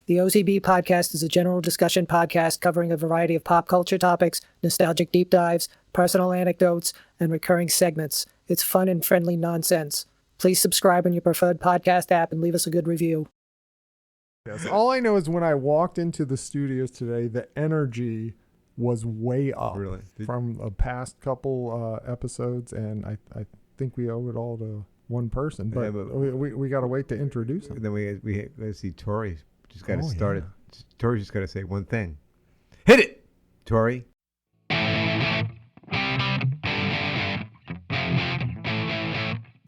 The OCB Podcast is a general discussion podcast covering a variety of pop culture topics, nostalgic deep dives, personal anecdotes, and recurring segments. It's fun and friendly nonsense. Please subscribe on your preferred podcast app and leave us a good review. Yes. All I know is when I walked into the studios today, the energy was way up from a past couple episodes, and I think we owe it all to one person, but we got to wait to introduce him. Then we got to see Tori. Just got to start it. Tori's just got to say one thing. Hit it, Tori.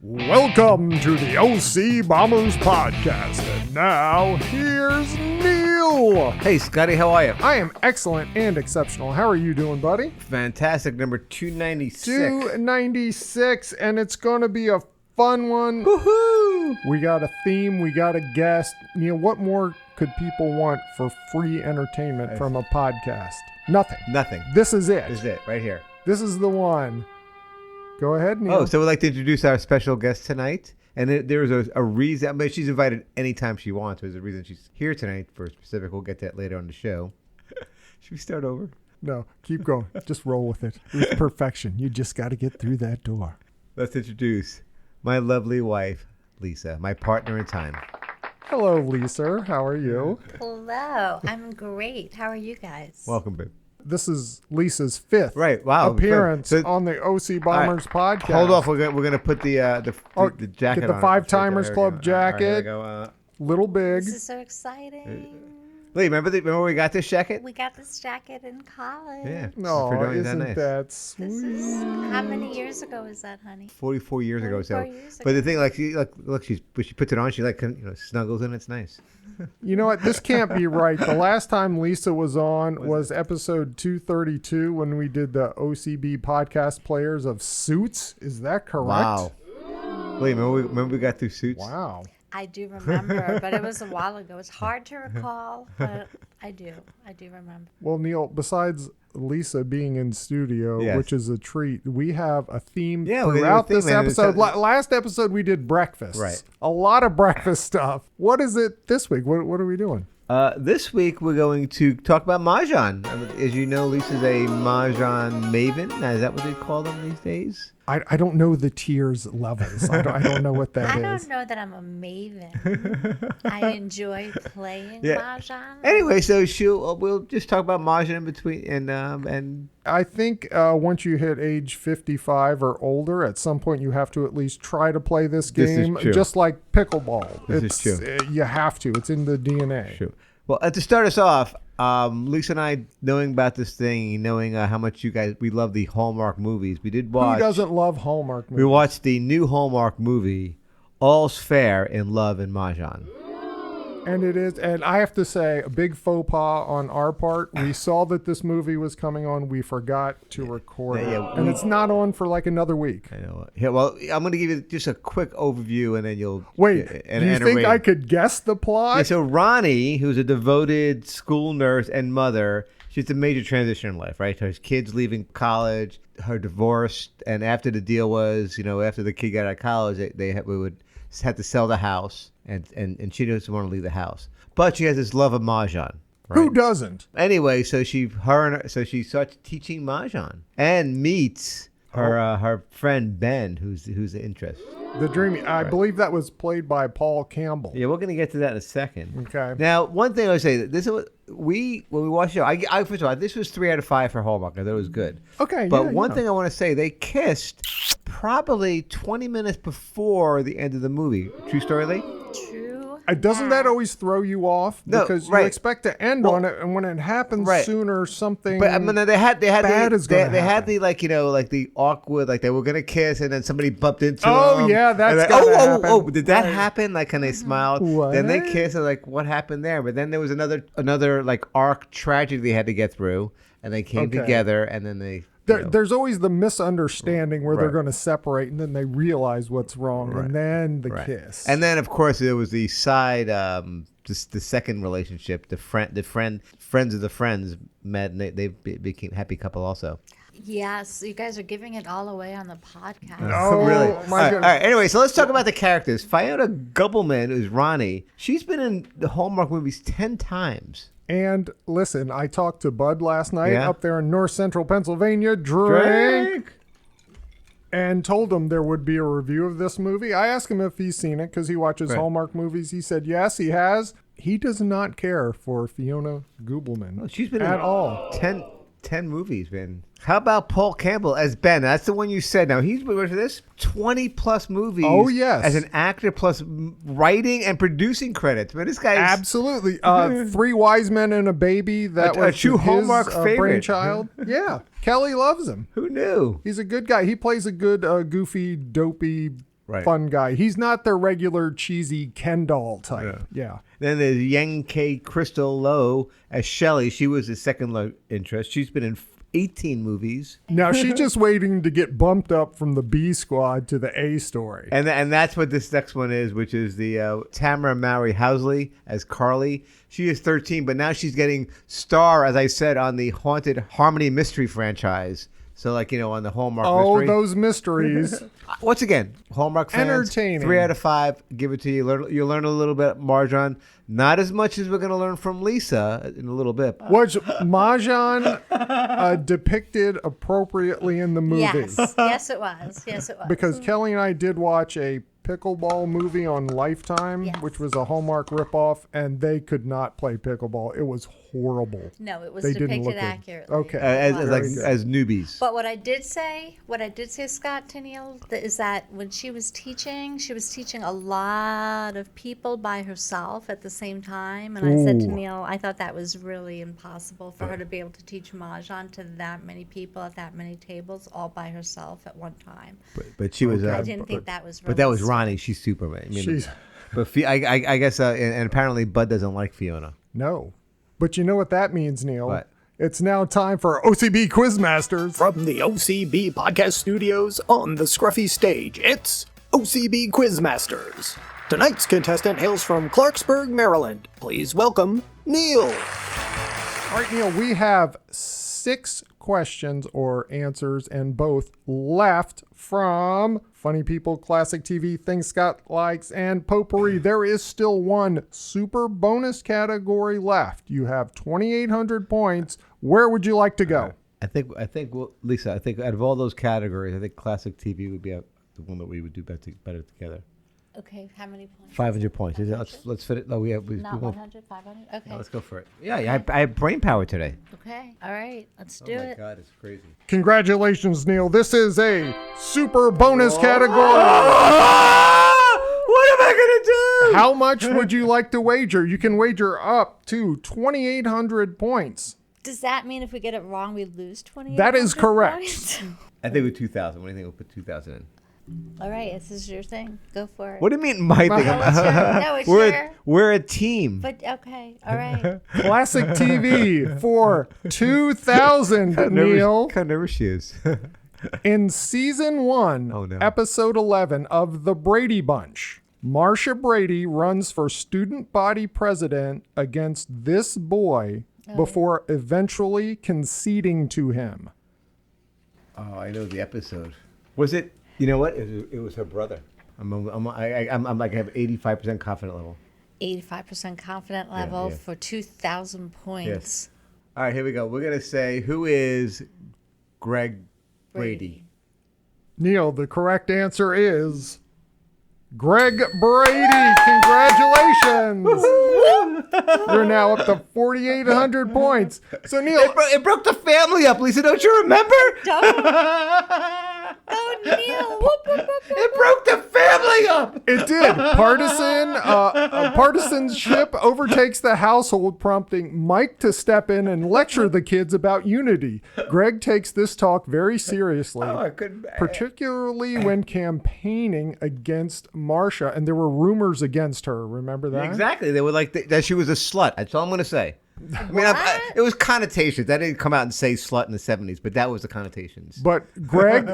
Welcome to the OC Bombers Podcast. And now, here's Neil. Hey, Scotty, how are you? I am excellent and exceptional. How are you doing, buddy? Fantastic. Number 296. 296, and it's going to be a fun one. Woohoo! We got a theme. We got a guest. Neil, what more could people want for free entertainment from a podcast? Nothing. This is it. This is it, right here. This is the one. Go ahead, Neil. Oh, so we'd like to introduce our special guest tonight. And there's a reason. I mean, she's invited anytime she wants. There's a reason she's here tonight for a specific. We'll get to that later on the show. Should we start over? No, keep going. Just roll with it. It's perfection. You just got to get through that door. Let's introduce my lovely wife, Lisa, my partner in time. Hello, Lisa. How are you? Hello. I'm great. How are you guys? Welcome, babe. This is Lisa's fifth appearance on the OC Bombers podcast. Hold off. We're gonna put the jacket get the on. Five Timers Club jacket. Little big. This is so exciting. Lee, remember we got this jacket? We got this jacket in college. Yeah. No, isn't that sweet? How many years ago was that, honey? 44 years ago. Years but the thing, look, she puts it on. She snuggles in. It's nice. You know what? This can't be right. The last time Lisa was on was episode 232 when we did the OCB podcast players of Suits. Is that correct? Wow. Lee, remember we got through Suits? Wow. I do remember, but it was a while ago. It's hard to recall, but I do remember. Well, Neil, besides Lisa being in studio, which is a treat, we have a theme throughout this episode. Last episode, we did breakfast. Right. A lot of breakfast stuff. What is it this week? What are we doing? This week, we're going to talk about Mahjong. As you know, Lisa's a Mahjong maven. Now, is that what they call them these days? I don't know the tiers levels. I don't know what that is. I don't know that I'm a maven. I enjoy playing Mahjong. Anyway, so we'll just talk about Mahjong in between, and I think just you hit age 55 or older, at some point you have to at least try to play this game, just like pickleball. This is true. You have to. It's in the DNA. True. Well, to start us off, Lisa and I, knowing about this thing, knowing how much we love the Hallmark movies, we did watch. Who doesn't love Hallmark movies? We watched the new Hallmark movie, All's Fair in Love and Mahjong. And it is, and I have to say, a big faux pas on our part. We saw that this movie was coming on. We forgot to record it. And it's not on for like another week. I know. Yeah, well, I'm going to give you just a quick overview, and then you'll... Wait, do you think I could guess the plot? Yeah, so Ronnie, who's a devoted school nurse and mother, she's a major transition in life, right? Her kids leaving college, her divorce, and after the deal was, after the kid got out of college, we would had to sell the house. And she doesn't want to leave the house, but she has this love of Mahjong. Right? Who doesn't? Anyway, so she starts teaching Mahjong and meets her friend Ben, who's the interest. The dreamy. I believe that was played by Paul Campbell. Yeah, we're gonna get to that in a second. Okay. Now, one thing I would say that this is what when we watched the show. I first of all, this was 3 out of 5 for Hallmark. I thought it was good. Okay. But one thing I want to say, they kissed probably 20 minutes before the end of the movie. True story, Lee? True. Doesn't that always throw you off? Because you expect to end on it, and when it happens sooner, something. But I mean, they had bad is going to happen. They had the like the awkward, like they were gonna kiss, and then somebody bumped into them. Oh yeah, that's gonna happen. Oh, did that happen? Like, and they smiled. What? Then they kissed, and like, what happened there? But then there was another like arc tragedy they had to get through, and they came together, and then they. There's always the misunderstanding where they're going to separate, and then they realize what's wrong, and then the kiss. And then, of course, there was the side, the second relationship. The friends of the friends met, and they became a happy couple also. Yes, you guys are giving it all away on the podcast. Oh, Really? my All right. Anyway, so let's talk about the characters. Fiona Gubelman, who's Ronnie, she's been in the Hallmark movies 10 times. And listen, I talked to Bud last night Yeah. up there in North Central Pennsylvania. Drink. And told him there would be a review of this movie. I asked him if he's seen it because he watches Right. Hallmark movies. He said yes, he has. He does not care for Fiona Gubelman Well, she's been at in all. 10 movies, man. How about Paul Campbell as Ben? That's the one you said. Now, he's been for this 20 plus movies. Oh, yes. As an actor plus writing and producing credits. Man, this guy is Absolutely. Three Wise Men and a Baby. That A was true his, Hallmark favorite. brainchild. Yeah. Kelly loves him. who knew? He's a good guy. He plays a good, goofy, dopey, Right. fun guy. He's not the regular cheesy Ken doll type. Yeah. Then there's Yang K. Crystal Lowe as Shelley. She was his second love interest. She's been in 18 movies. Now she's just waiting to get bumped up from the B squad to the A story. And that's what this next one is, which is the Tamara Mowry Housley as Carly. She is 13, but now she's getting star, as I said, on the Haunted Harmony Mystery franchise. So, like, on the Hallmark Oh, Mystery. those mysteries. Once again, Hallmark fans, Entertaining. 3 out of 5. Give it to you. You'll learn a little bit, Marjan. Not as much as we're going to learn from Lisa in a little bit. Was Mahjong depicted appropriately in the movie? Yes, it was. Yes, it was. Because Kelly and I did watch a pickleball movie on Lifetime, Yes. which was a Hallmark ripoff, and they could not play pickleball. It was horrible. No, it was They didn't depicted look good. accurately. Okay. It was. As newbies. But what I did say, Scott, to Neil, is that when she was teaching a lot of people by herself at the same time. And I said to Ooh. Neil, I thought that was really impossible for her to be able to teach Mahjong to that many people at that many tables all by herself at one time. But she was. I didn't think that was realistic. But that was Ronnie. She's Superman. I mean, She's But I guess, and apparently Bud doesn't like Fiona. no. But you know what that means, Neil? What? It's now time for OCB Quizmasters. From the OCB Podcast Studios on the scruffy stage, it's OCB Quizmasters. Tonight's contestant hails from Clarksburg, Maryland. Please welcome Neil. All right, Neil, we have 6 questions or answers and both left from Funny People, Classic TV, Things Scott Likes, and Potpourri. There is still one super bonus category left. You have 2,800 points. Where would you like to go? I think, well, Lisa, I think out of all those categories, I think classic TV would be the one that we would do better together. Okay, how many points? 500 points. Let's fit it. No, we Not won't- 100, 500? Okay. No, let's go for it. Yeah, I have brain power today. Okay, all right, let's do Oh my it. God, it's crazy. Congratulations, Neil. This is a super bonus category. What am I gonna do? How much would you like to wager? You can wager up to 2,800 points. Does that mean if we get it wrong, we lose 20? That is correct. I think with 2,000. What do you think? We'll put 2,000 in. All right, this is your thing. Go for it. What do you mean my thing? No, it's your, no, it's we're your. we're a team. But okay, all right. Classic TV for 2,000, Neil. How nervous she is. In season 1, Oh, no. episode 11 of The Brady Bunch, Marcia Brady runs for student body president against this boy before eventually conceding to him. Oh, I know the episode. Was it? You know what? It was her brother. I'm like I have 85% confident level. 85% confident level yeah. for 2,000 points. Yes. All right, here we go. We're gonna say who is Greg Brady. Neil, the correct answer is Greg Brady. Congratulations. You're now up to 4,800 points. So, Neil, It broke the family up, Lisa. Don't you remember? Oh, Neil. Whoop, whoop, whoop, whoop. It broke the family up. it did. Partisanship overtakes the household, prompting Mike to step in and lecture the kids about unity. Greg takes this talk very seriously, I couldn't. particularly when campaigning against Marcia, and there were rumors against her. Remember that? Exactly. They were like that she was a slut. That's all I'm going to say. I mean, it was connotations. That didn't come out and say slut in the 70s, but that was the connotations. But Greg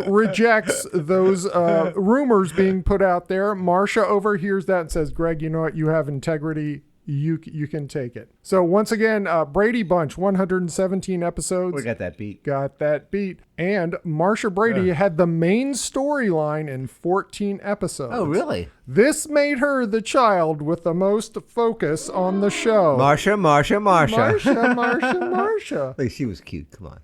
rejects those rumors being put out there. Marcia overhears that and says, Greg, you know what? You have integrity. you can take it. So once again, Brady Bunch, 117 episodes. We got that beat. Got that beat. And Marsha Brady had the main storyline in 14 episodes. Oh, really? This made her the child with the most focus on the show. Marsha. Marsha. She was cute. Come on.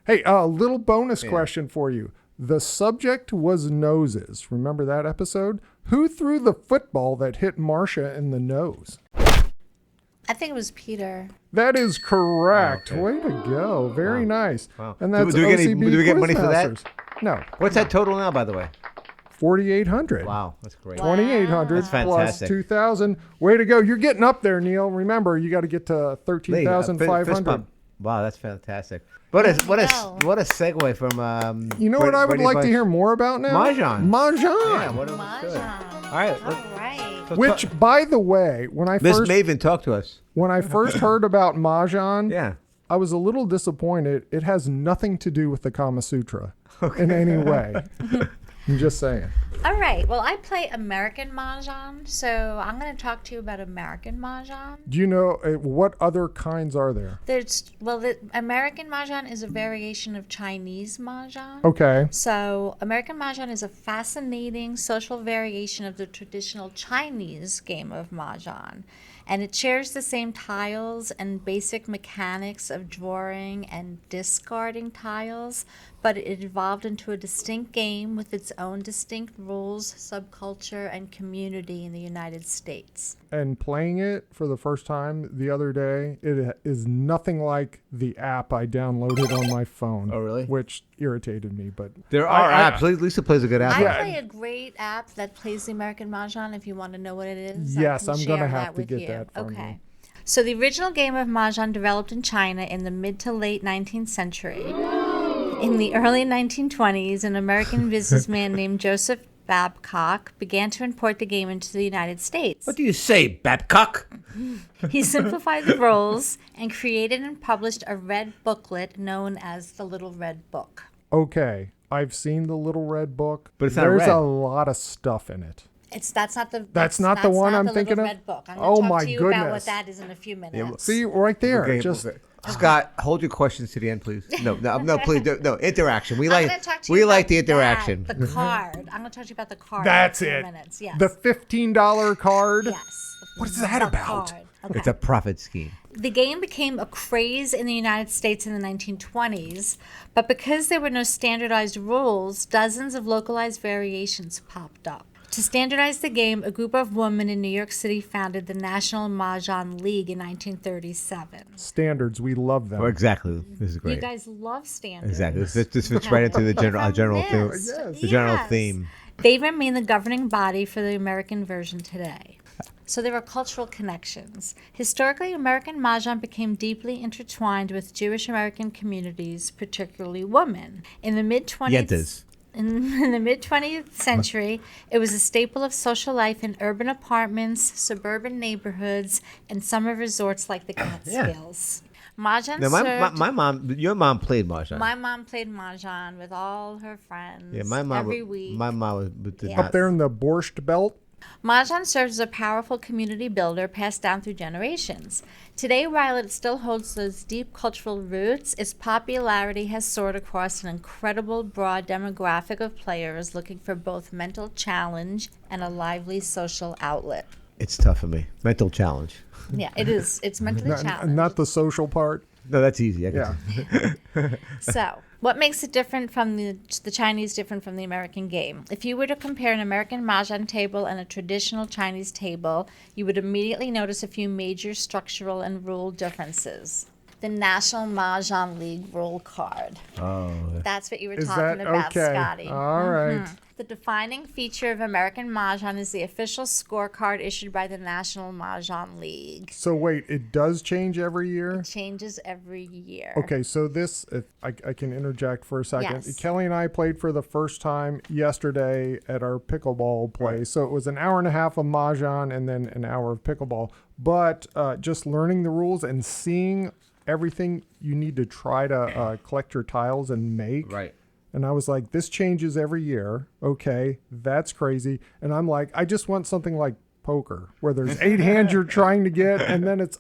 Hey, a little bonus question for you. The subject was noses. Remember that episode? Who threw the football that hit Marsha in the nose? I think it was Peter. That is correct. Okay. Way to go. Very nice. Wow. And that's Do we get any- OCB do we get money for that? Quizmasters. No. What's that total now, by the way? 4,800. Wow, that's great. 2,800 That's plus fantastic. 2,000. Way to go. You're getting up there, Neil. Remember, you got to get to 13,500. Wow, that's fantastic. What a segue from You know what I would Brady like Bunch. to hear more about now? Mahjong. Mahjong. Yeah, what a good. Mahjong. All right. All right. Which, by the way, when I Miss first Maven, talk to us. heard about Mahjong, Yeah. I was a little disappointed. It has nothing to do with the Kama Sutra in any way. I'm just saying. All right. Well, I play American Mahjong, so I'm going to talk to you about American Mahjong. Do you know what other kinds are there? The American Mahjong is a variation of Chinese Mahjong. Okay. So, American Mahjong is a fascinating social variation of the traditional Chinese game of Mahjong. And it shares the same tiles and basic mechanics of drawing and discarding tiles, but it evolved into a distinct game with its own distinct rules, subculture, and community in the United States. And playing it for the first time the other day, it is nothing like the app I downloaded on my phone. Oh, really? Which irritated me, but There are apps. Lisa plays a good app. I Yeah. play a great app that plays the American Mahjong if you want to know what it is. Yes, I I'm can gonna share have that to with get you. that from Okay. you. So the original game of Mahjong developed in China in the mid to late 19th century. In the early 1920s, an American businessman named Joseph Babcock began to import the game into the United States. What do you say, Babcock? He simplified the rules and created and published a red booklet known as the Little Red Book. okay. I've seen the Little Red Book. But it's not There's red. a lot of stuff in it. That's not the one I'm the thinking Little of? Red Book. I'm Oh, going to my talk to you about goodness. what that is in a few minutes. See, right there. Okay, just okay. Scott, hold your questions to the end, please. No, please, no, interaction. We I'm like gonna talk to you like about the interaction. The card. I'm going to talk to you about the card. That's in a it. few minutes. Yes. The $15 card. Yes. What is that The about? card. Okay. It's a profit scheme. The game became a craze in the United States in the 1920s, but because there were no standardized rules, dozens of localized variations popped up. To standardize the game, a group of women in New York City founded the National Mahjong League in 1937. Standards. We love them. Oh, exactly. This is great. You guys love standards. Exactly. This fits right into the general theme. Yes. The general Yes. theme. They remain the governing body for the American version today. So there are cultural connections. Historically, American Mahjong became deeply intertwined with Jewish American communities, particularly women. In the Yentas. In the mid-20th century, it was a staple of social life in urban apartments, suburban neighborhoods, and summer resorts like the Catskills. Mahjong Now, served... your mom played Mahjong. My mom played Mahjong with all her friends Yeah, every week. My mom did Yeah. not. Up there in the Borscht Belt. Mahjong serves as a powerful community builder passed down through generations. Today, while it still holds those deep cultural roots, its popularity has soared across an incredible broad demographic of players looking for both mental challenge and a lively social outlet. It's tough for me. Mental challenge. Yeah, it is. It's mentally challenging. Not the social part. No, that's easy. I Yeah. So, what makes it different from the Chinese different from the American game? If you were to compare an American Mahjong table and a traditional Chinese table, you would immediately notice a few major structural and rule differences. The National Mahjong League rule card. Oh. That's what you were Is talking that about, okay? Scotty. All right. The defining feature of American Mahjong is the official scorecard issued by the National Mahjong League. So wait, it does change every year? It changes every year. Okay, so this, if I can interject for a second. Yes. Kelly and I played for the first time yesterday at our pickleball play. So it was an hour and a half of Mahjong and then an hour of pickleball. But just learning the rules and seeing everything you need to try to collect your tiles and make. Right. And I was like, this changes every year. Okay, that's crazy. And I'm like, I just want something like poker, where there's 8 hands you're trying to get, and then it's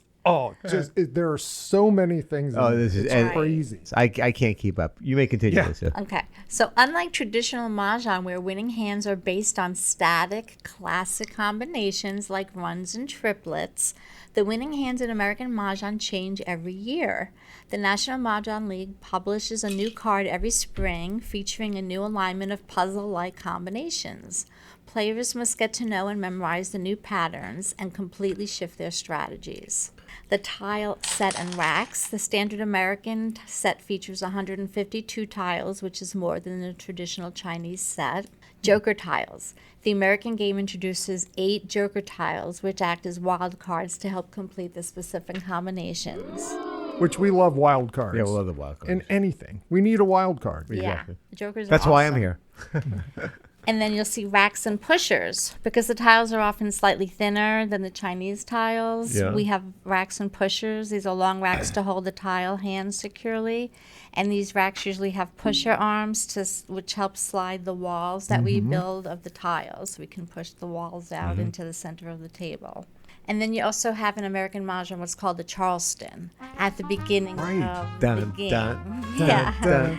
there are so many things. It's crazy. I can't keep up. You may continue, Lisa. Okay. So unlike traditional Mahjong, where winning hands are based on static, classic combinations like runs and triplets, the winning hands in American Mahjong change every year. The National Mahjong League publishes a new card every spring featuring a new alignment of puzzle-like combinations. Players must get to know and memorize the new patterns and completely shift their strategies. The tile set and racks. The standard American set features 152 tiles, which is more than the traditional Chinese set. Joker tiles. The American game introduces 8 Joker tiles, which act as wild cards to help complete the specific combinations. Which we love wild cards. Yeah, we love the wild cards. In anything. We need a wild card. Exactly. Yeah, the Jokers are That's why I'm awesome. here. And then you'll see racks and pushers. Because the tiles are often slightly thinner than the Chinese tiles, we have racks and pushers. These are long racks to hold the tile hands securely. And these racks usually have pusher arms, which help slide the walls that we build of the tiles. We can push the walls out into the center of the table. And then you also have in American Mahjong what's called the Charleston at the beginning of the game.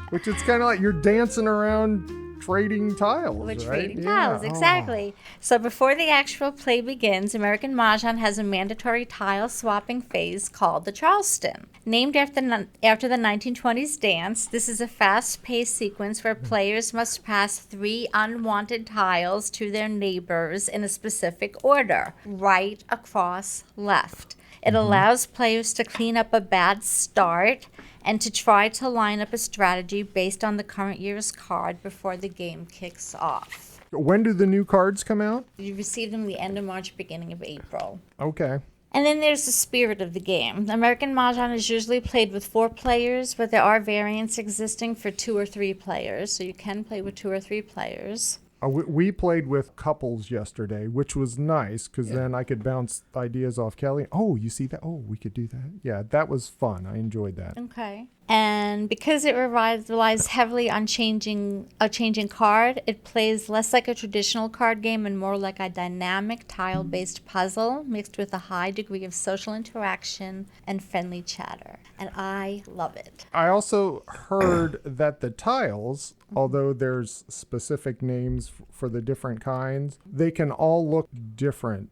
Which it's kind of like you're dancing around trading tiles, We're right? trading tiles, exactly. So before the actual play begins, American Mahjong has a mandatory tile swapping phase called the Charleston. Named after the 1920s dance, this is a fast-paced sequence where players must pass 3 unwanted tiles to their neighbors in a specific order, right, across, left. It allows players to clean up a bad start and to try to line up a strategy based on the current year's card before the game kicks off. When do the new cards come out? You receive them the end of March, beginning of April. Okay. And then there's the spirit of the game. American Mahjong is usually played with 4 players, but there are variants existing for 2 or 3 players, so you can play with 2 or 3 players. We played with couples yesterday, which was nice because then I could bounce ideas off Kelly. Oh, you see that? Oh, we could do that. Yeah, that was fun. I enjoyed that. Okay. And because it relies heavily on a changing card, it plays less like a traditional card game and more like a dynamic tile-based puzzle mixed with a high degree of social interaction and friendly chatter. And I love it. I also heard that the tiles, although there's specific names for the different kinds, they can all look different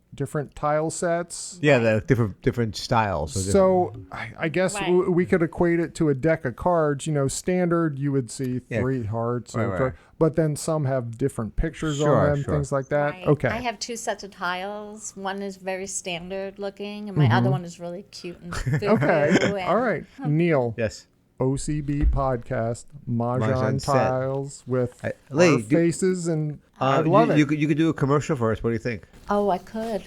tile sets. Yeah, the different styles. So I guess we could equate it to a deck of cards. You know, standard, you would see 3 hearts, Right. But then some have different pictures on them, things like that. Right. Okay. I have 2 sets of tiles. One is very standard looking, and my other one is really cute and foo-foo. Okay. All right. Neil. Yes. OCB Podcast, Mahjong set. tiles with Lee, our faces, and I love you it. could do a commercial for us. What do you think? Oh, I could.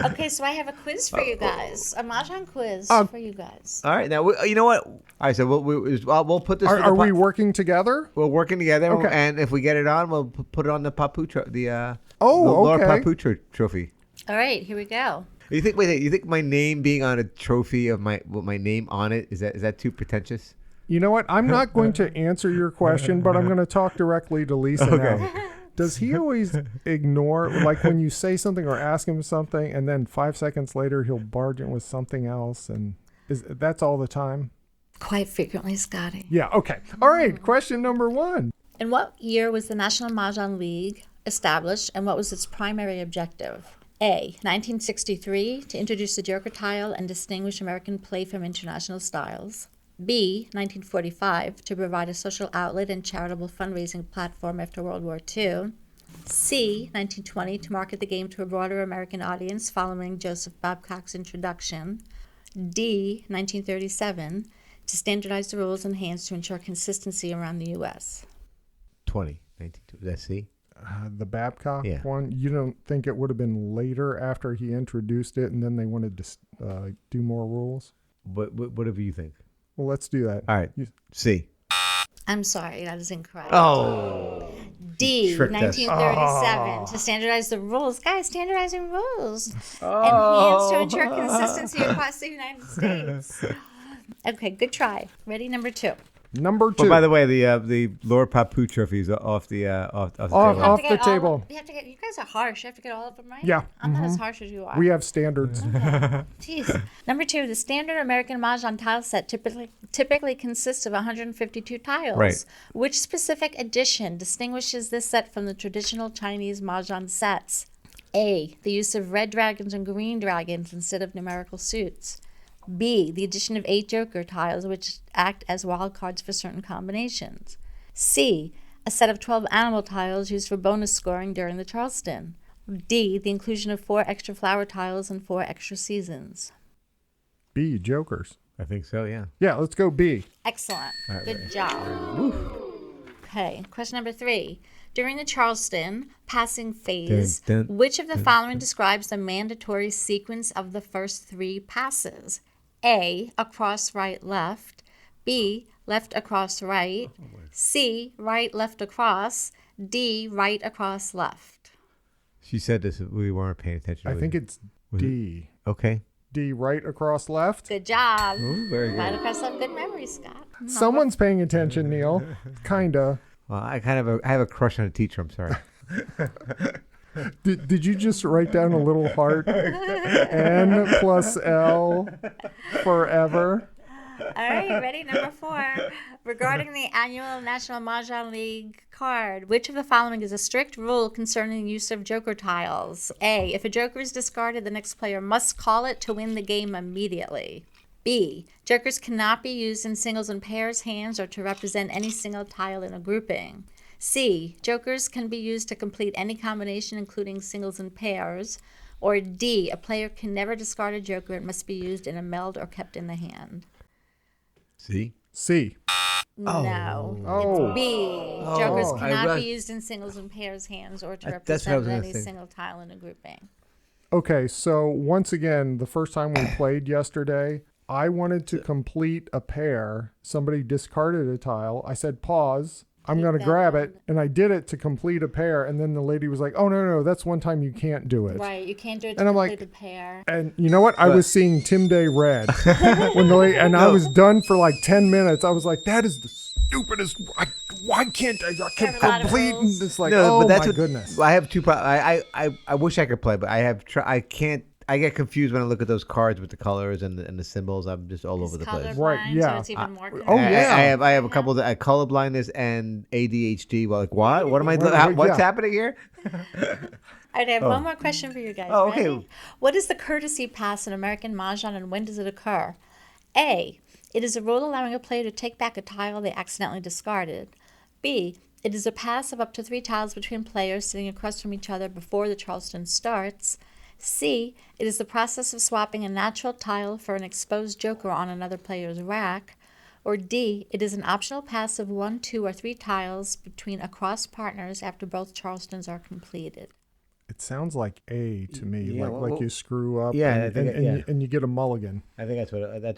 Okay, so I have a quiz for you guys. A Mahjong quiz for you guys. All right. Now, you know what? All right. So we'll put this. Are we working together? We're working together. Okay. And if we get it on, we'll put it on the Papu the okay. Lord Papu trophy. All right, here we go. You think my name being on a trophy of my name on it is that too pretentious? You know what? I'm not going to answer your question, but I'm going to talk directly to Lisa now. Does he always ignore, like when you say something or ask him something, and then 5 seconds later he'll barge in with something else, and that's all the time? Quite frequently, Scotty. Yeah. Okay. All right. Question number 1. In what year was the National Mahjong League established, and what was its primary objective? A. 1963, to introduce the Joker tile and distinguish American play from international styles. B. 1945, to provide a social outlet and charitable fundraising platform after World War II. C. 1920, to market the game to a broader American audience following Joseph Babcock's introduction. D. 1937, to standardize the rules and hands to ensure consistency around the U.S. 19. That's C. The Babcock Yeah. one, you don't think it would have been later after he introduced it and then they wanted to do more rules? Whatever you think. Well, let's do that. All right. C. I'm sorry, that is incorrect. Oh. D, Tricked us. 1937, to standardize the rules. Guys, standardizing rules. And hands to ensure consistency across the United States. Okay, good try. Ready, number 2. Number 2. Oh, by the way, the Lord Papu trophy is off the table. Off the table. You guys are harsh. You have to get all of them right. Yeah. I'm not as harsh as you are. We have standards. Jeez. Number 2, the standard American Mahjong tile set typically consists of 152 tiles. Right. Which specific addition distinguishes this set from the traditional Chinese Mahjong sets? A, the use of red dragons and green dragons instead of numerical suits. B, the addition of 8 joker tiles, which act as wild cards for certain combinations. C, a set of 12 animal tiles used for bonus scoring during the Charleston. D, the inclusion of 4 extra flower tiles and 4 extra seasons. B, jokers. I think so, yeah. Yeah, let's go B. Excellent. Good job. Okay, question number 3. During the Charleston passing phase, which of the following describes the mandatory sequence of the first 3 passes? A, across, right, left. B, left, across, right. C, right, left, across. D, right, across, left. She said this. We weren't paying attention. I think it's D. Okay. D, right across left. Good job. Ooh, very good. Right across left. Good memory, Scott. Someone's paying attention, Neil. Kinda. Well, I have a crush on a teacher. I'm sorry. Did you just write down a little heart? N plus L forever. All right, ready? Number 4. Regarding the annual National Mahjong League card, which of the following is a strict rule concerning the use of joker tiles? A, if a joker is discarded, the next player must call it to win the game immediately. B, jokers cannot be used in singles and pairs hands or to represent any single tile in a grouping. C, jokers can be used to complete any combination including singles and pairs. Or D, a player can never discard a joker. It must be used in a meld or kept in the hand. C. C. No, Oh. it's B. Jokers I cannot was- be used in singles and pairs hands or to That's what I was represent gonna any say. single tile in a grouping. Okay, so once again, the first time we played yesterday, I wanted to complete a pair. Somebody discarded a tile. I said, pause. I'm going to grab it. And I did it to complete a pair. And then the lady was like, oh, no, that's one time you can't do it. Right, you can't do it to And I'm complete like- a pair. And you know what? I was seeing Tim Day red. When the lady, and I was done for like 10 minutes. I was like, that is the stupidest. Why can't I can There are a lot of complete? rules. And it's like, oh my goodness. I have 2 problems. I wish I could play, but I can't. I get confused when I look at those cards with the colors and the symbols. I'm just all over the place. Right, yeah. So it's even more Oh, yeah. I have a couple of color blindness and ADHD. Well, like what? What am I? Right, What's yeah. happening here? All right, I have one more question for you guys. Oh, okay. Ready? What is the courtesy pass in American Mahjong and when does it occur? A, it is a rule allowing a player to take back a tile they accidentally discarded. B, it is a pass of up to 3 tiles between players sitting across from each other before the Charleston starts. C, it is the process of swapping a natural tile for an exposed joker on another player's rack. Or D, it is an optional pass of 1, 2, or 3 tiles between across partners after both Charlestons are completed. It sounds like A to me, Yeah, like you screw up Yeah, I and, think and, and you get a mulligan. I think that's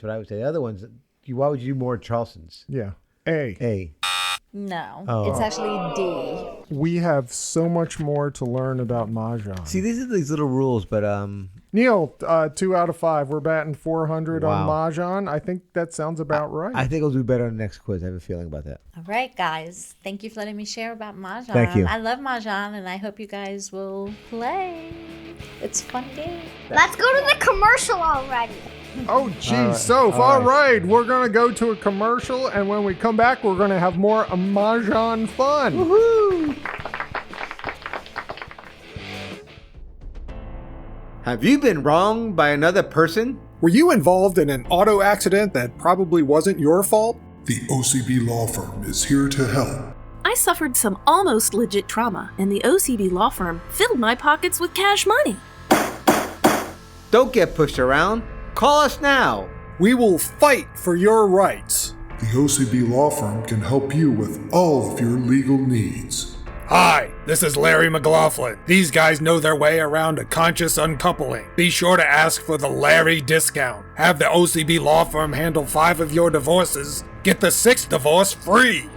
what I would say. The other ones, why would you do more Charlestons? Yeah. A. A. No, Oh. it's actually D. We have so much more to learn about Mahjong. See, these are these little rules, but Neil, 2 out of 5. We're batting 400 on Wow. Mahjong. I think that sounds about right. I think I'll do better on the next quiz. I have a feeling about that. All right, guys. Thank you for letting me share about Mahjong. Thank you. I love Mahjong, and I hope you guys will play. It's a fun game. Let's go to the commercial already. Oh, geez. All right. We're going to go to a commercial, and when we come back, we're going to have more Mahjong fun. Woohoo! Have you been wronged by another person? Were you involved in an auto accident that probably wasn't your fault? The OCB Law Firm is here to help. I suffered some almost legit trauma, and the OCB law firm filled my pockets with cash money. Don't get pushed around. Call us now. We will fight for your rights. The OCB Law Firm can help you with all of your legal needs. Hi, this is Larry McLaughlin. These guys know their way around a conscious uncoupling. Be sure to ask for the Larry discount. Have the OCB Law Firm handle 5 of your divorces. Get the 6th divorce free.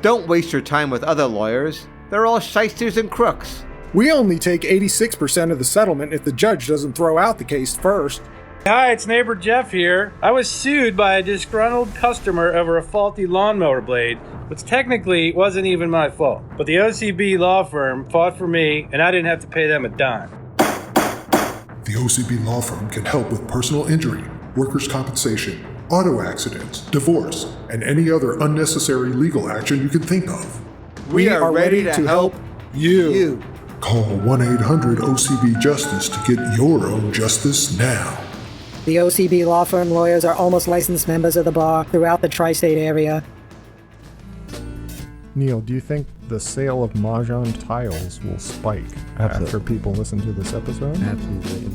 Don't waste your time with other lawyers. They're all shysters and crooks. We only take 86% of the settlement if the judge doesn't throw out the case first. Hi, it's neighbor Jeff here. I was sued by a disgruntled customer over a faulty lawnmower blade, which technically wasn't even my fault. But the OCB law firm fought for me, and I didn't have to pay them a dime. The OCB law firm can help with personal injury, workers' compensation, auto accidents, divorce, and any other unnecessary legal action you can think of. We are ready to help you. Call 1-800-OCB-JUSTICE to get your own justice now. The OCB law firm lawyers are almost licensed members of the bar throughout the tri-state area. Neil, do you think the sale of Mahjong tiles will spike after people listen to this episode? Absolutely.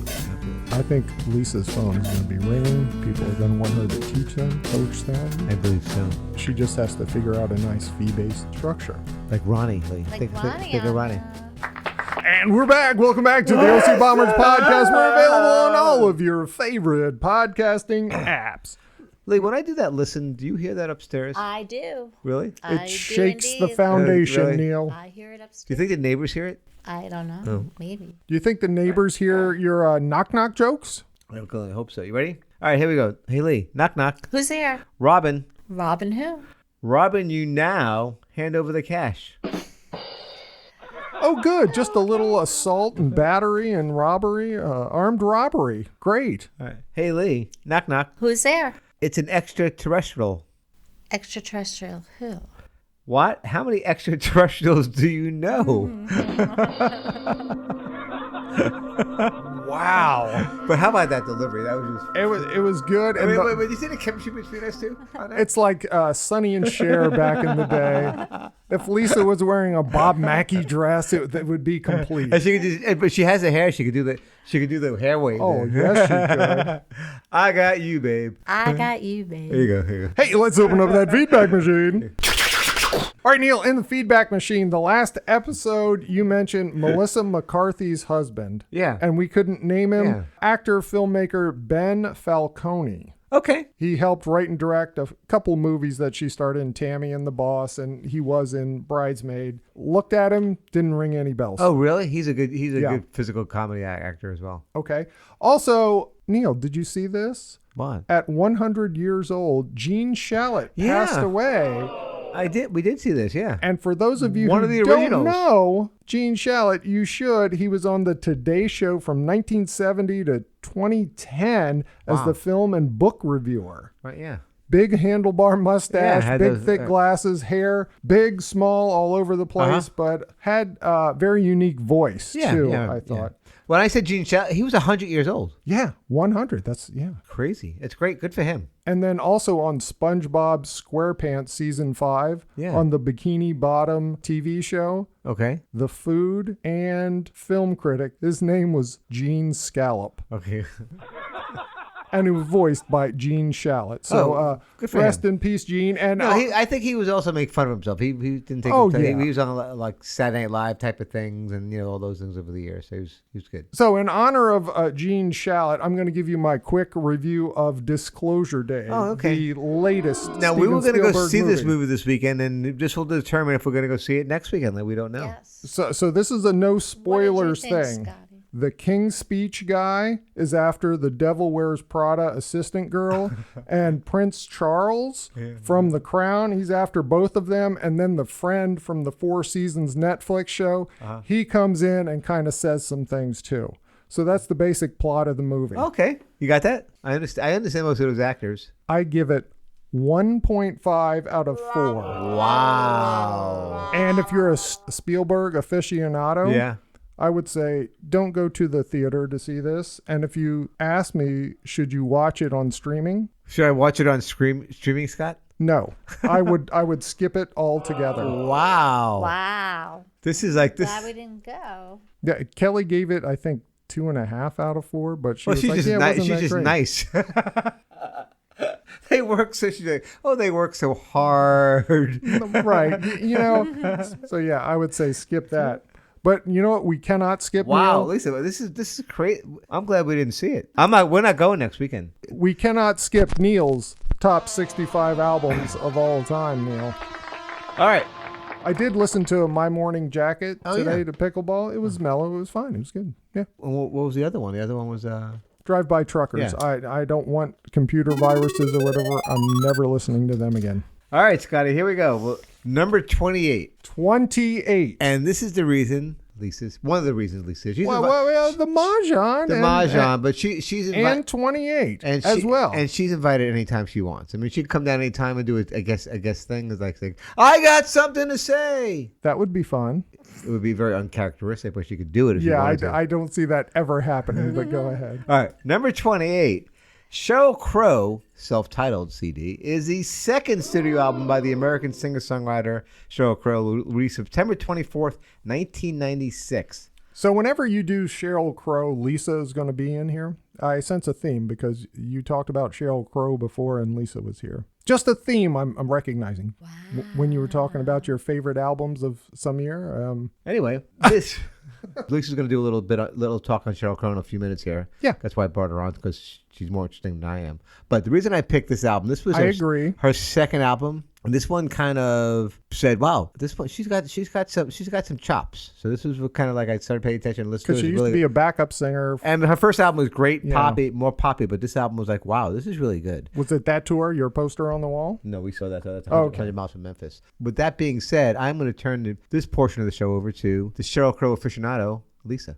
I think Lisa's phone is going to be ringing. People are going to want her to teach them, coach them. I believe so. She just has to figure out a nice fee-based structure. Like Ronnie. Think of Ronnie. And we're back. Welcome back to the OC Bombers podcast. We're available on all of your favorite podcasting apps. Lee, when I do that listen, do you hear that upstairs? I do. Really? It shakes the foundation, Really? Neil. I hear it upstairs. Do you think the neighbors hear it? I don't know. Oh. Maybe. Do you think the neighbors hear your knock-knock jokes? I hope so. You ready? All right, here we go. Hey, Lee. Knock, knock. Who's there? Robin. Robin who? Robin, you now hand over the cash. Oh, good. Just a little assault and battery and robbery, armed robbery. Great. All right. Hey, Lee. Knock, knock. Who's there? It's an extraterrestrial. Extraterrestrial who? What? How many extraterrestrials do you know? Wow. But how about that delivery? That was just... It was good. And Wait, you see the chemistry between us two? it's like Sonny and Cher back in the day. If Lisa was wearing a Bob Mackie dress, it would be complete. And she could just, but she has the hair. She could do the hair wave. Oh, yes, she could. I got you, babe. I got you, babe. Here you go. Hey, let's open up that feedback machine. All right, Neil, in the feedback machine, the last episode you mentioned Melissa McCarthy's husband. Yeah. And we couldn't name him. Yeah. Actor, filmmaker Ben Falcone. Okay. He helped write and direct a couple movies that she starred in, Tammy and the Boss, and he was in Bridesmaid. Looked at him, didn't ring any bells. Oh, really? He's a good physical comedy actor as well. Okay. Also, Neil, did you see this? What? At 100 years old, Gene Shalit passed away. I did. We did see this, yeah. And for those of you One who of the don't originals. know Gene Shalit, you should. He was on the Today Show from 1970 to 2010 as the film and book reviewer. Right, yeah. Big handlebar mustache, Yeah, big those, thick glasses, hair, big, small, all over the place, but had a very unique voice too, I thought. Yeah. When I said Gene Shalit, he was 100 years old. Yeah, 100. That's, Crazy. It's great. Good for him. And then also on SpongeBob SquarePants Season 5, on the Bikini Bottom TV show, Okay. the food and film critic, his name was Gene Scallop. Okay. And it was voiced by Gene Shalit. So good for rest him. in peace, Gene. And No, I think he was also making fun of himself. He didn't take he was on like Saturday Night Live type of things and all those things over the years. So he was good. so in honor of Gene Shalit, I'm going to give you my quick review of Disclosure Day. Oh, okay. The latest Now we were going to go see this movie this weekend, and this will determine if we're going to go see it next weekend. Like, we don't know. Yes. So this is a no spoilers What did you think, thing. Scotty? The King's Speech guy is after the Devil Wears Prada assistant girl, and Prince Charles from The Crown, he's after both of them, and then the friend from the Four Seasons Netflix show, he comes in and kind of says some things too. So that's the basic plot of the movie. Okay, you got that? I understand most of those actors. I give it 1.5 out of 4. Wow. And if you're a Spielberg aficionado, Yeah. I would say don't go to the theater to see this. And if you ask me, should you watch it on streaming? Should I watch it on streaming, Scott? No, I would skip it altogether. Wow. Wow. This is like this. Glad we didn't go. Yeah, Kelly gave it, I think, 2.5 out of 4, but she Well, was she's like, just yeah, it nice. wasn't She's that just great. nice. They work so. She's like, they work so hard. Right. So yeah, I would say skip that. But you know what? We cannot skip. Wow, Neil. Lisa, this is crazy. I'm glad we didn't see it. We're not going next weekend. We cannot skip Neil's top 65 albums of all time, Neil. All right. I did listen to My Morning Jacket today yeah. to Pickleball. It was mellow. It was fine. It was good. Yeah. What was the other one? The other one was Drive-by truckers. Yeah. I don't want computer viruses or whatever. I'm never listening to them again. All right, Scotty, here we go. Well, number 28. 28. And this is the reason, Lisa's, one of the reasons, Lisa. She's the Mahjong. The Mahjong, but she's invited. And 28 and as well. And she's invited anytime she wants. I mean, she can come down anytime and do a guest thing. It's like, I got something to say. That would be fun. It would be very uncharacteristic, but she could do it if she wanted to. I don't see that ever happening, but go ahead. All right, number 28. Sheryl Crow, self-titled CD, is the second studio album by the American singer-songwriter Sheryl Crow, released September 24th, 1996. So whenever you do Sheryl Crow, Lisa is going to be in here. I sense a theme because you talked about Sheryl Crow before and Lisa was here. Just a theme I'm recognizing. Wow. When you were talking about your favorite albums of some year. Anyway, this... Lisa's going to do a little talk on Sheryl Crow in a few minutes here. Yeah. That's why I brought her on, because she's more interesting than I am. But the reason I picked this album, this was her second album. And this one kind of said, "Wow, this one she's got some chops." So this was kind of like I started paying attention and listening. Because she used to be a backup singer. And her first album was great, more poppy. But this album was like, "Wow, this is really good." Was it that tour? Your poster on the wall? No, we saw that the other time. 100 miles from Memphis. With that being said, I'm going to turn this portion of the show over to the Sheryl Crow aficionado, Lisa.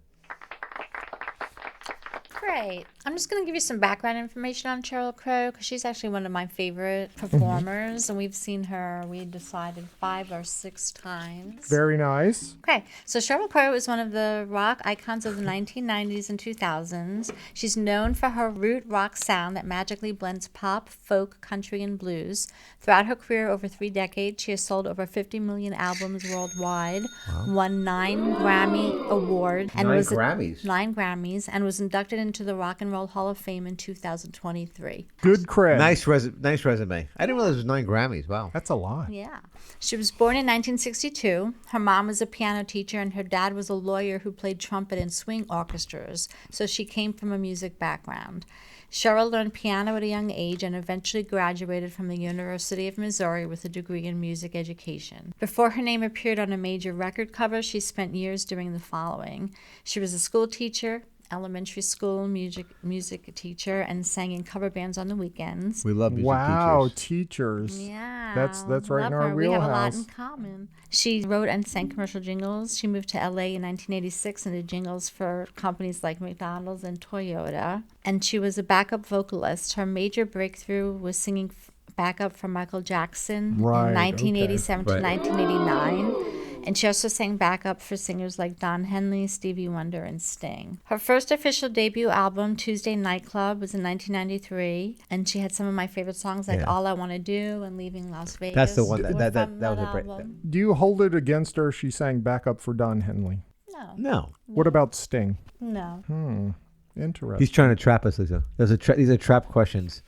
Great. I'm just going to give you some background information on Sheryl Crow because she's actually one of my favorite performers, and we've seen her, we decided, 5 or 6 times. Very nice. Okay, so Sheryl Crow is one of the rock icons of the 1990s and 2000s. She's known for her root rock sound that magically blends pop, folk, country, and blues. Throughout her career over 3 decades, she has sold over 50 million albums worldwide, won 9 Grammy Awards, and 9 Grammys. 9 Grammys, and was inducted into the Rock and Roll Hall of Fame in 2023. Good cred. Nice resume. I didn't realize it was 9 Grammys. Wow. That's a lot. Yeah. She was born in 1962. Her mom was a piano teacher and her dad was a lawyer who played trumpet in swing orchestras, so she came from a music background. Sheryl learned piano at a young age and eventually graduated from the University of Missouri with a degree in music education. Before her name appeared on a major record cover, she spent years doing the following. She was a school teacher, elementary school music teacher, and sang in cover bands on the weekends. We love music teachers. Yeah. That's right in our wheelhouse. We have a lot in common. She wrote and sang commercial jingles. She moved to LA in 1986 and did jingles for companies like McDonald's and Toyota. And she was a backup vocalist. Her major breakthrough was singing backup for Michael Jackson in 1987 to 1989. And she also sang backup for singers like Don Henley, Stevie Wonder, and Sting. Her first official debut album, Tuesday Nightclub, was in 1993, and she had some of my favorite songs like All I Want to Do and Leaving Las Vegas. That's the one that was a great. Do you hold it against her? She sang backup for Don Henley. No. What about Sting? No. Interesting. He's trying to trap us, Lisa. These are trap questions.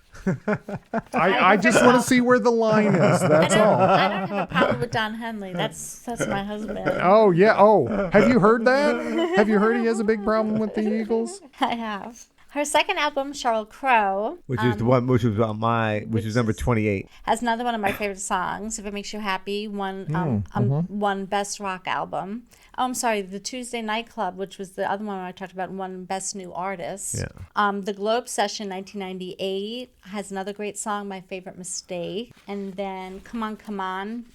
I just want to see where the line is. That's all. I don't have a problem with Don Henley. That's my husband. Oh, yeah. Oh, have you heard that? Have you heard he has a big problem with the Eagles? I have. Her second album, Sheryl Crow, which is the one, which is number 28, has another one of my favorite songs. If It Makes You Happy, won Best Rock Album. Oh, I'm sorry, the Tuesday Nightclub, which was the other one I talked about, won Best New Artist. Yeah. The Globe Session, 1998, has another great song, My Favorite Mistake. And then Come On, Come On,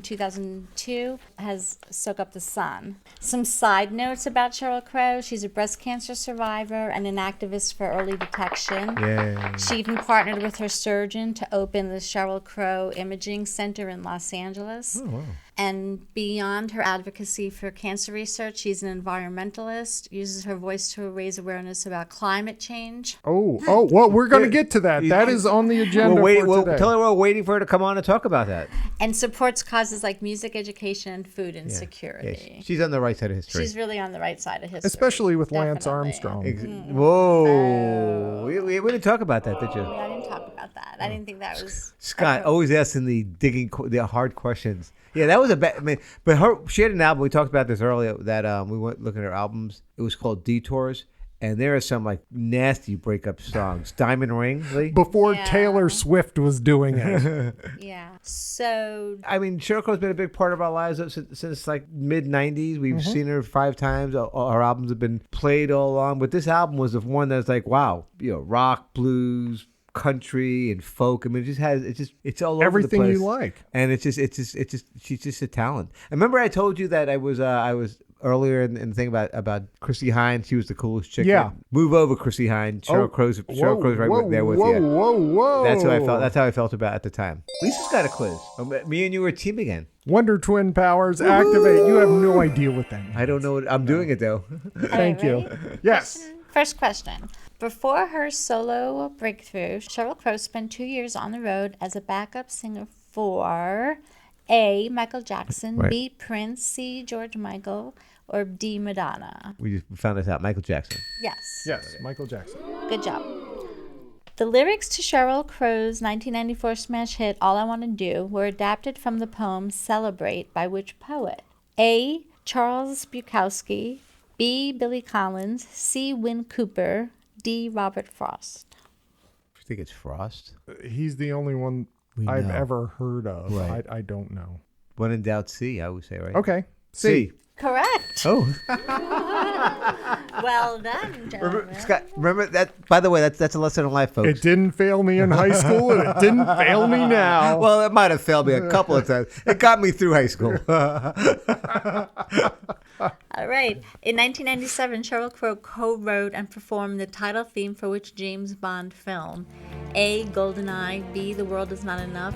2002, has Soak Up the Sun. Some side notes about Sheryl Crow. She's a breast cancer survivor and an activist for early detection. Yeah. She even partnered with her surgeon to open the Sheryl Crow Imaging Center in Los Angeles. Oh, wow. And beyond her advocacy for cancer research, she's an environmentalist, uses her voice to raise awareness about climate change. Oh, well, we're going to get to that. That is on the agenda for today. Tell her we're waiting for her to come on and talk about that. And supports causes like music education and food insecurity. Yeah. She's on the right side of history. She's really on the right side of history. Especially with Lance Armstrong. Whoa. We didn't talk about that, did you? I didn't talk about that. I didn't think that was... Scott, always asking the hard questions. Yeah, that was a bad. I mean, but she had an album. We talked about this earlier. That we went looking at her albums. It was called Detours, And there are some like nasty breakup songs. Diamond Ring, Lee? Before Taylor Swift was doing it. Yeah. So I mean, Sheryl Crow's been a big part of our lives since like mid 90s. We've seen her 5 times. Our albums have been played all along. But this album was the one that's like, wow, rock, blues, country, and folk. I mean, it's all over Everything the place. you like. And she's just a talent. I remember I told you that I was earlier in the thing about Chrissy Hynde. She was the coolest chick. Yeah. Move over, Chrissy Hynde. Sheryl Crow's right there with you. Whoa. That's how I felt. That's how I felt about it at the time. Lisa's got a quiz. Me and you were a team again. Wonder Twin powers activate. You have no idea what that means. I don't know. I'm doing it though. Thank you. Yes. First question. Before her solo breakthrough, Sheryl Crow spent 2 years on the road as a backup singer for A. Michael Jackson, Right. B. Prince, C. George Michael, or D. Madonna. We just found this out. Michael Jackson. Yes. Michael Jackson. Good job. The lyrics to Sheryl Crow's 1994 smash hit All I Want to Do were adapted from the poem Celebrate by which poet? A. Charles Bukowski, B. Billy Collins, C. Win Cooper, D. Robert Frost. I think it's Frost. He's the only one I've ever heard of. Right. I don't know. When in doubt, C, I would say, right? Okay. C. Correct. Oh. Well done, gentlemen. Scott, remember that? By the way, that's a lesson in life, folks. It didn't fail me in high school, and it didn't fail me now. Well, it might have failed me a couple of times. It got me through high school. All right. In 1997, Sheryl Crow co-wrote and performed the title theme for which James Bond film? A. GoldenEye, B. The World Is Not Enough,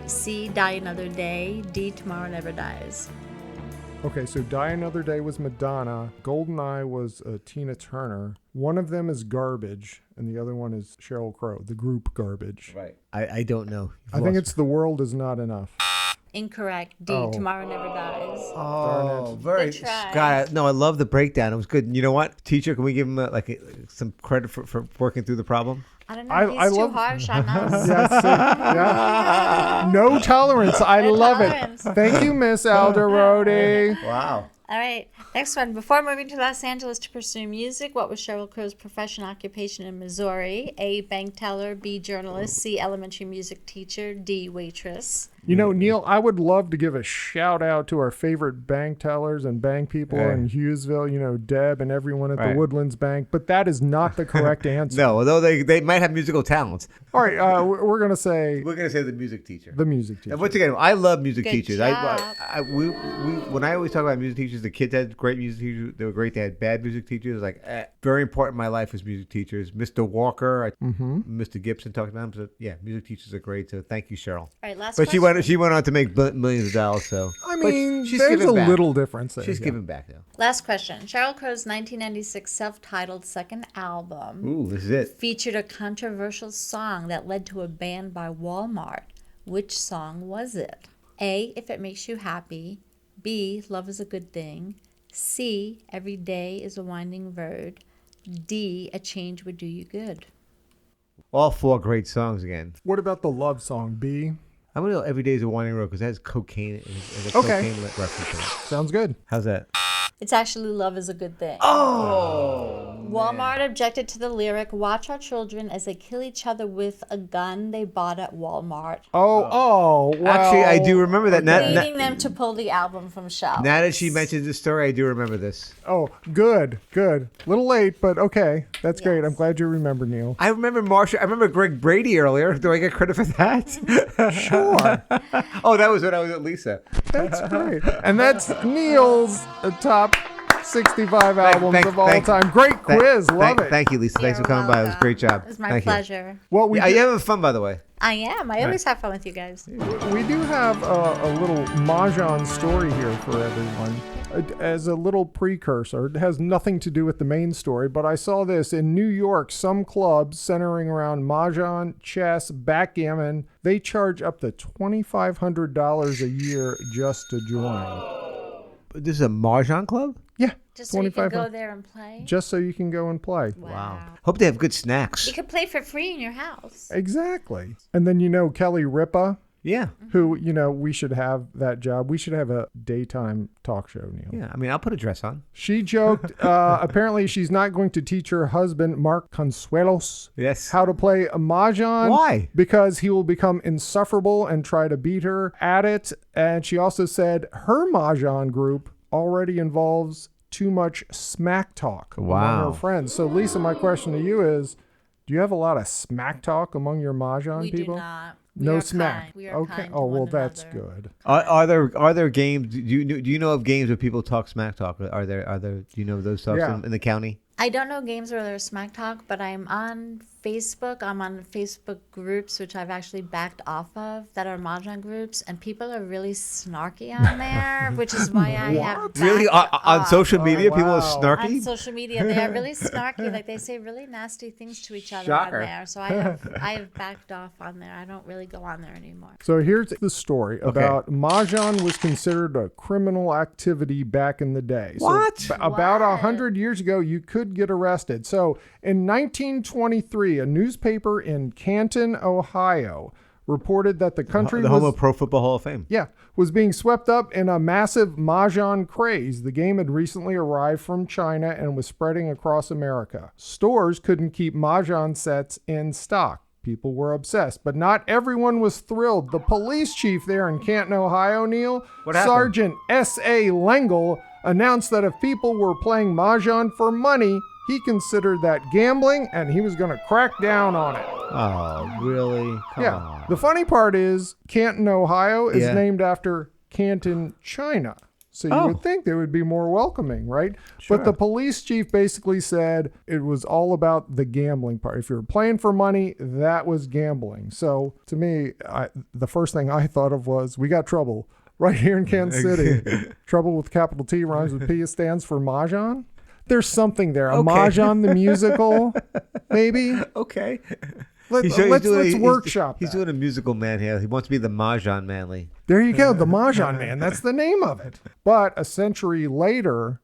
C. Die Another Day, D. Tomorrow Never Dies. Okay, so Die Another Day was Madonna. GoldenEye was Tina Turner. One of them is Garbage, and the other one is Sheryl Crow, the group Garbage. Right. I don't know. I think it's The World Is Not Enough. Incorrect. D. Oh. Tomorrow Never Dies. Oh, very. Good try. Scott, no, I love the breakdown. It was good. You know what? Teacher, can we give him some credit for working through the problem? I don't know. He's too harsh on us. Yeah. No tolerance. I love it. Thank you, Miss Alderodi. Wow. All right. Next one. Before moving to Los Angeles to pursue music, what was Sheryl Crow's profession occupation in Missouri? A. Bank teller. B. Journalist. C. Elementary music teacher. D. Waitress. You know, Neil, I would love to give a shout out to our favorite bank tellers and bank people in Hughesville, you know, Deb and everyone at the Woodlands Bank, but that is not the correct answer. No, although they might have musical talents. All right, we're going to say... We're going to say the music teacher. The music teacher. And once again, I love music Good teachers. job. When I always talk about music teachers, the kids had great music teachers. They were great. They had bad music teachers. Very important in my life was music teachers. Mr. Walker, Mr. Gibson talked about him. So yeah, music teachers are great. So thank you, Sheryl. All right, last But question. she went on to make millions of dollars. So I But mean, she's there's giving a back. little difference there. She's giving back though. Last question. Sheryl Crow's 1996 self-titled second album Ooh, this is it. featured a controversial song that led to a ban by Walmart. Which song was it? A. If It Makes You Happy. B. Love Is a Good Thing. C. Every Day is a Winding Road. D. A Change Would Do You Good. All 4 great songs again. What about the love song, B? I'm gonna go Every Day's a Winding Road because that has cocaine. There's a Okay. cocaine reference in it. Sounds good. How's that? It's actually Love Is a Good Thing. Oh. Walmart objected to the lyric, watch our children as they kill each other with a gun they bought at Walmart, Oh, well. Actually, I do remember that. leading them to pull the album from shelves. Now that she mentions this story, I do remember this. Oh, good. Little late, but okay. That's great. I'm glad you remember, Neil. I remember Marsha. I remember Greg Brady earlier. Do I get credit for that? Sure. Oh, that was when I was at Lisa. That's great. And that's Neil's top 65 albums of all time. Great quiz. Love it. Thank you, Lisa. Thanks for coming by. It was a great job. It was my Thank you. pleasure. Well, we Are you having fun, by the way? I am. I always have fun with you guys. We do have a little Mahjong story here for everyone. As a little precursor, it has nothing to do with the main story, but I saw this in New York. Some clubs centering around Mahjong, chess, backgammon, they charge up to $2,500 a year just to join. This is a Mahjong club? Yeah. Just so you can go 2,500 there and play. just so you can go and play. Wow. Hope they have good snacks. You could play for free in your house. Exactly. And then you know Kelly Ripa. Yeah. Who, we should have that job. We should have a daytime talk show, Neil. Yeah. I mean, I'll put a dress on. She joked, apparently she's not going to teach her husband, Mark Consuelos, how to play a Mahjong. Why? Because he will become insufferable and try to beat her at it. And she also said her Mahjong group already involves too much smack talk among her friends. So, Lisa, my question to you is, do you have a lot of smack talk among your Mahjong people? We do not. No smack. Kind. We are Okay. kind Oh, well, to that's another. good. Are there games? Do you know of games where people talk smack talk? Are there? Do you know of those talks in the county? I don't know games where there's smack talk, but I'm on Facebook. I'm on Facebook groups, which I've actually backed off of, that are Mahjong groups, and people are really snarky on there, which is why I have really on social media. People are snarky on social media. They are really snarky. Like they say really nasty things to each other Shocker. on there. So I have backed off on there. I don't really go on there anymore. So here's the story about Mahjong was considered a criminal activity back in the day. What? So about 100 years ago, you could get arrested. So in 1923, a newspaper in Canton, Ohio, reported that the country the home of Pro Football Hall of Fame. Yeah, was being swept up in a massive Mahjong craze. The game had recently arrived from China and was spreading across America. Stores couldn't keep Mahjong sets in stock. People were obsessed, but not everyone was thrilled. The police chief there in Canton, Ohio, Neil, Sergeant S.A. Lengel, announced that if people were playing Mahjong for money, he considered that gambling and he was going to crack down on it. Oh, really? Come on. The funny part is Canton, Ohio is named after Canton, China. So you would think they would be more welcoming, right? Sure. But the police chief basically said it was all about the gambling part. If you were playing for money, that was gambling. So to me, the first thing I thought of was we got trouble right here in Kansas City. Trouble with capital T rhymes with P, stands for Mahjong. There's something there. A Mahjong the musical, maybe? Okay. Let's workshop He's doing a musical man here. He wants to be the Mahjong Manly. There you go. The Mahjong Man. That's the name of it. But a century later,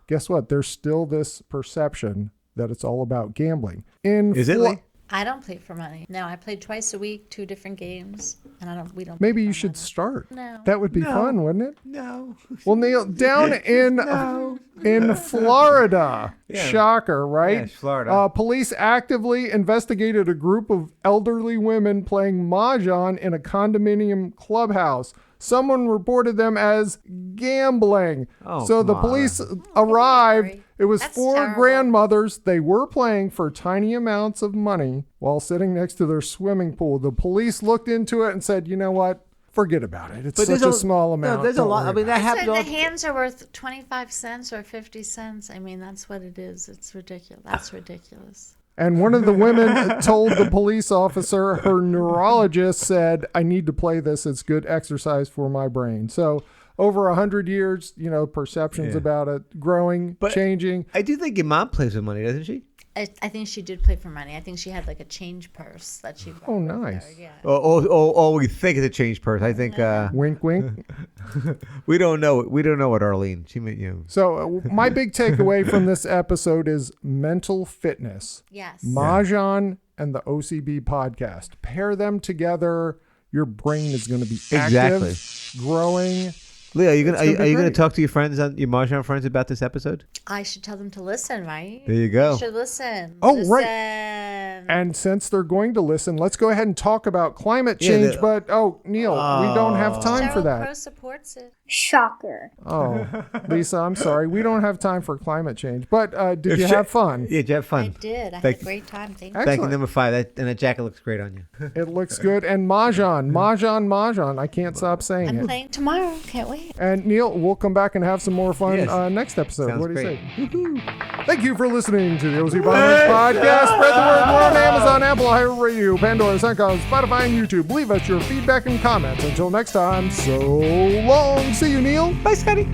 guess what? There's still this perception that it's all about gambling. Is it? I don't play for money. No, I play twice a week, 2 different games, and we don't. Maybe you should start. No. That would be fun, wouldn't it? No. Well, Neil, down in Florida, shocker, right? Yes, Florida. Police actively investigated a group of elderly women playing Mahjong in a condominium clubhouse. Someone reported them as gambling. So the police arrived. It was 4 grandmothers. They were playing for tiny amounts of money while sitting next to their swimming pool. The police looked into it and said, you know what? Forget about it. It's such a small amount. No, there's a lot. I mean, that happens. The hands are worth 25 cents or 50 cents. I mean, that's what it is. It's ridiculous. That's ridiculous. And one of the women told the police officer, her neurologist said, I need to play this. It's good exercise for my brain. So over 100 years, perceptions about it growing, changing. I do think your mom plays with money, doesn't she? I think she did play for money. I think she had like a change purse that she bought. Oh, nice. Her, yeah. Oh, we think it's a change purse. I think. Wink, wink. We don't know. We don't know what Arlene. She meant you. So my big takeaway from this episode is mental fitness. Yes. Mahjong and the OCB podcast. Pair them together. Your brain is going to be active, growing. Leah, are you gonna talk to your friends, your Mahjong friends, about this episode? I should tell them to listen, right? There you go. They should listen. Oh, right. And since they're going to listen, let's go ahead and talk about climate change. But Neil, we don't have time for that. Sheryl Crow supports it. Shocker. Oh, Lisa, I'm sorry. We don't have time for climate change. But did you have fun? Yeah, did you have fun? I did. I had a great time. Thank you. Thank you, number 5. That jacket looks great on you. It looks good. And Mahjong. I can't stop saying it. I'm playing tomorrow. Can't wait. And Neil, we'll come back and have some more fun next episode. Sounds what do you great. say? Thank you for listening to the OCB Podcast. Spread the word. We're on Amazon, Apple, iHeartRadio, Pandora, SoundCloud, Spotify, and YouTube. Leave us your feedback and comments. Until next time, so long. See you, Neil. Bye, Scotty.